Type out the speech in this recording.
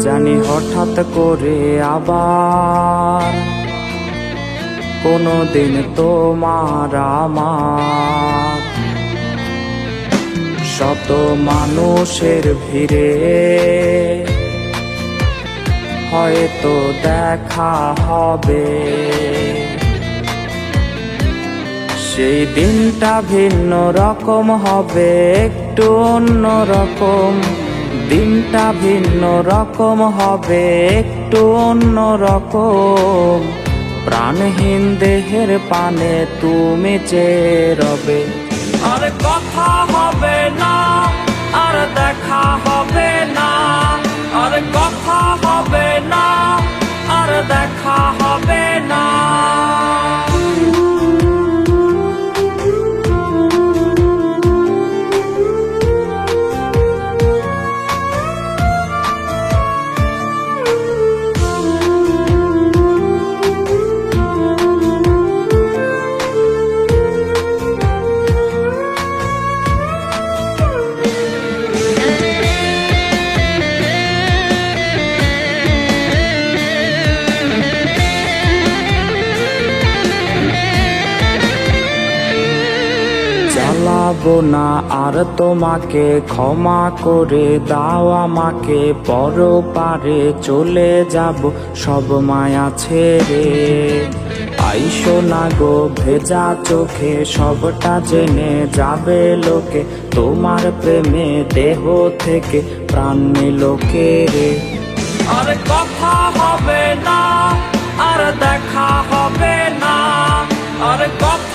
জানি হঠাৎ করে আবার কোনোদিন তোমার আমার শত মানুষের ভিড়ে হয়তো দেখা হবে। সেই দিনটা ভিন্ন রকম হবে, একটু অন্য রকম। দিনটা ভিন্ন রকম হবে, একটু অন্য রকম। প্রাণহীন দেহের পানে তুমি চেয়ে রবে। আর কথা হবে না, আর দেখা হবে না। আর কথা হবে না, আর দেখা হবে না। চালাবো না আর তোমাকে, ক্ষমা করে দাও আমাকে। পরপারে চলে যাব সব মায়া ছেড়ে। আইসো না গো ভেজা চোখে, সবটা জেনে যাবে লোকে। তোমার প্রেমে দেহ থেকে প্রাণ নিল কেড়ে। আর কথা হবে না, আর দেখা হবে না। আর কথা